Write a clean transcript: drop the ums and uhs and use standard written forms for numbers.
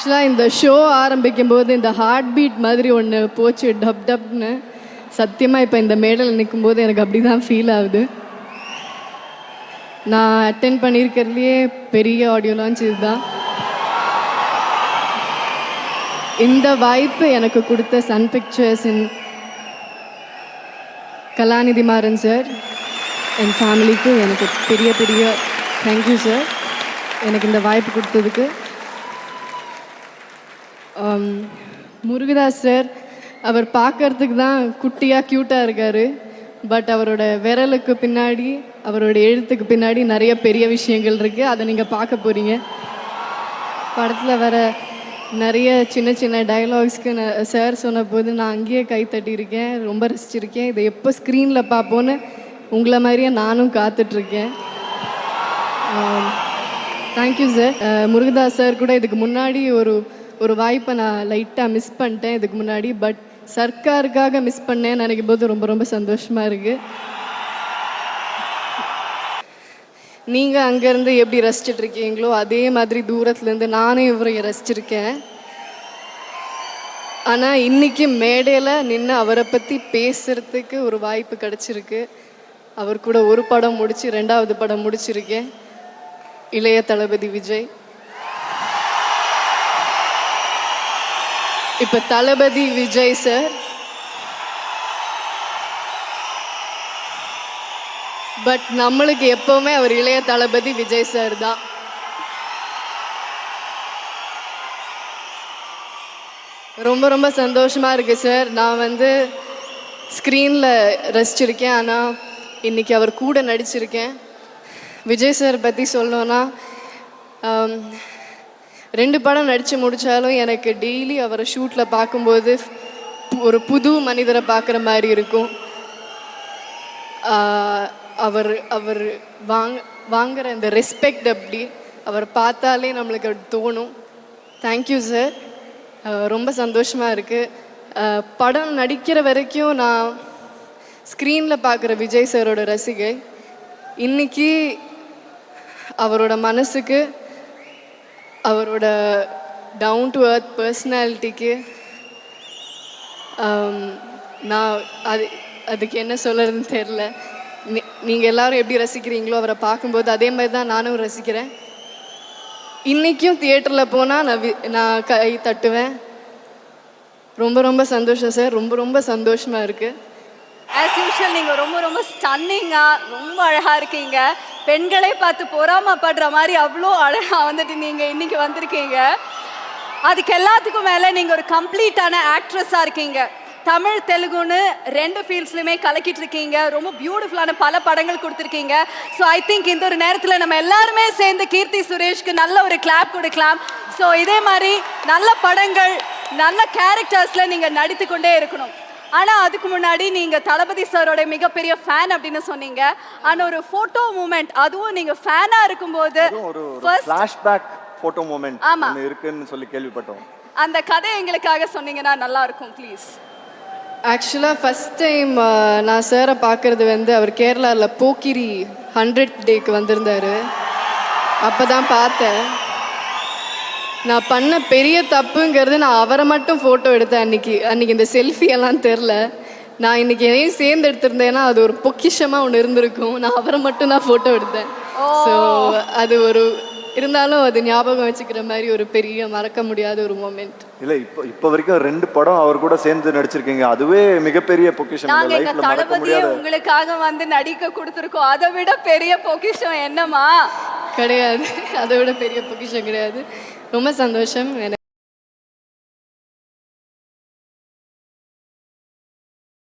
ஆக்சுவலாக இந்த ஷோ ஆரம்பிக்கும் போது இந்த ஹார்ட் பீட் மாதிரி ஒன்று போச்சு டப் டப்னு. சத்தியமாக இப்போ இந்த மேடையில் நிற்கும்போது எனக்கு அப்படி தான் ஃபீல் ஆகுது. நான் அட்டென்ட் பண்ணியிருக்கிறதுலையே பெரிய ஆடியோ லான்ச் இதுதான். இந்த வாய்ப்பு எனக்கு கொடுத்த சன் பிக்சர்ஸின் கலாநிதி மாறன் சார், என் ஃபேமிலிக்கு எனக்கு பெரிய பெரிய தேங்க்யூ சார், எனக்கு இந்த வாய்ப்பு கொடுத்ததுக்கு. முருகதாஸ் சார், அவர் பார்க்கறதுக்கு தான் குட்டியாக க்யூட்டாக இருக்கார். பட் அவரோட விரலுக்கு பின்னாடி, அவரோட எழுத்துக்கு பின்னாடி நிறைய பெரிய விஷயங்கள் இருக்குது. அதை நீங்கள் பார்க்க போகிறீங்க. படத்தில் வர நிறைய சின்ன சின்ன டைலாக்ஸ்க்கு சார் சொன்ன போது நான் அங்கேயே கை தட்டியிருக்கேன், ரொம்ப ரசிச்சிருக்கேன். இதை எப்போ ஸ்க்ரீனில் பார்ப்போன்னு உங்களை மாதிரியே நானும் காத்துட்ருக்கேன். Thank you sir. முருகதாஸ் சார் கூட இதுக்கு முன்னாடி ஒரு வாய்ப்பை நான் லைட்டாக மிஸ் பண்ணிட்டேன் இதுக்கு முன்னாடி. பட் சர்க்காருக்காக மிஸ் பண்ணேன்னு நினைக்கும் போது ரொம்ப ரொம்ப சந்தோஷமாக இருக்குது. நீங்கள் அங்கேருந்து எப்படி ரசிச்சிட்ருக்கீங்களோ அதே மாதிரி தூரத்துலேருந்து நானும் இவரை ரசிச்சிருக்கேன். ஆனால் இன்றைக்கி மேடையில் நின்று அவரை பற்றி பேசுகிறதுக்கு ஒரு வாய்ப்பு கிடச்சிருக்கு. அவர் கூட ஒரு படம் முடித்து 2வது படம் முடிச்சிருக்கேன், இளைய தளபதி விஜய். இப்போ தளபதி விஜய் சார், பட் நம்மளுக்கு எப்பவுமே அவர் இளைய தளபதி விஜய் சார் தான். ரொம்ப ரொம்ப சந்தோஷமாக இருக்குது சார். நான் ஸ்க்ரீனில் ரசிச்சிருக்கேன், ஆனால் இன்றைக்கி அவர் கூட நடிச்சிருக்கேன். விஜய் சார் பற்றி சொல்லணுன்னா, 2 படம் நடித்து முடித்தாலும் எனக்கு டெய்லி அவரை ஷூட்டில் பார்க்கும்போது ஒரு புது மனிதரை பார்க்குற மாதிரி இருக்கும். அவர் வாங்குகிற இந்த ரெஸ்பெக்ட் அப்படி அவர் பார்த்தாலே நம்மளுக்கு அப்படி தோணும். Thank you sir. ரொம்ப சந்தோஷமாக இருக்குது. படம் நடிக்கிற வரைக்கும் நான் ஸ்க்ரீனில் பார்க்குற விஜய் சாரோட ரசிகை. இன்றைக்கி அவரோட மனசுக்கு, அவரோட டவுன் டு எர்த் பர்சனாலிட்டிக்கு நான் அதுக்கு என்ன சொல்கிறதுன்னு தெரில. நீங்கள் எல்லோரும் எப்படி ரசிக்கிறீங்களோ அவரை பார்க்கும்போது அதே மாதிரி தான் நானும் ரசிக்கிறேன். இன்றைக்கும் தியேட்டரில் போனால் நான் கை தட்டுவேன். ரொம்ப ரொம்ப சந்தோஷம் சார். ரொம்ப ரொம்ப சந்தோஷமாக இருக்குது. ஆஸ் யூஷுவல் நீங்கள் ரொம்ப ரொம்ப ஸ்டன்னிங்காக ரொம்ப அழகாக இருக்கீங்க. பெண்களை பார்த்து பொறாமப்படுற மாதிரி அவ்வளோ அழகாக நீங்கள் இன்றைக்கி வந்திருக்கீங்க. அதுக்கு எல்லாத்துக்கும் மேலே நீங்கள் ஒரு கம்ப்ளீட்டான ஆக்ட்ரஸாக இருக்கீங்க. தமிழ் தெலுங்குன்னு 2 ஃபீல்ட்ஸ்லையுமே கலக்கிட்டு இருக்கீங்க. ரொம்ப பியூட்டிஃபுல்லான பல படங்கள் கொடுத்துருக்கீங்க. ஸோ ஐ திங்க் இந்த ஒரு நேரத்தில் நம்ம எல்லாருமே சேர்ந்து கீர்த்தி சுரேஷ்க்கு நல்ல ஒரு கிளாப் கொடுக்கலாம். ஸோ இதே மாதிரி நல்ல படங்கள், நல்ல கேரக்டர்ஸில் நீங்கள் நடித்து கொண்டே இருக்கணும். ஆனால் அதுக்கு முன்னாடி நீங்கள் தளபதி சாரோட மிகப்பெரிய ஃபேன் அப்படின்னு சொன்னீங்க. ஆனால் ஒரு ஃபோட்டோ மூமெண்ட், அதுவும் நீங்கள் ஃபேனாக இருக்கும்போது ஃப்ளாஷ்பேக் ஃபோட்டோ மூமெண்ட் இருக்குன்னு சொல்லி கேள்விப்பட்டோம். அந்த கதை எங்களுக்காக சொன்னீங்கன்னா நல்லா இருக்கும் ப்ளீஸ். ஆக்சுவலாக ஃபஸ்ட் டைம் நான் சாரை பார்க்குறது அவர் கேரளாவில் போக்கிரி 100th டேக்கு வந்திருந்தார். அப்போ தான் பார்த்தேன். நான் பண்ண பெரிய தப்புங்கிறது, நான் அவரை மட்டும் ஃபோட்டோ எடுத்தேன் அன்றைக்கி இந்த செல்ஃபியெல்லாம் தெரில. நான் இன்றைக்கி எதையும் சேர்ந்து எடுத்திருந்தேன்னா அது ஒரு பொக்கிஷமாக ஒன்று இருந்திருக்கும். நான் அவரை மட்டும் தான் ஃபோட்டோ எடுத்தேன். ஸோ அது இருந்தாலும் அது ஞாபகம் வச்சுக்கிற மாதிரி ஒரு பெரிய மறக்க முடியாத ஒரு மொமெண்ட். இல்லை, இப்போ வரைக்கும் 2 படம் அவர் கூட சேர்ந்து நடிச்சிருக்கீங்க. அதுவே மிகப்பெரிய பொக்கிஷம். தளபதியே உங்களுக்காக நடிக்க கொடுத்துருக்கோம். அதை விட பெரிய பொக்கிஷம் என்னமா? கிடையாது, அதை விட பெரிய பொக்கிஷம் கிடையாது. ரொம்ப சந்தோஷம் எனக்கு.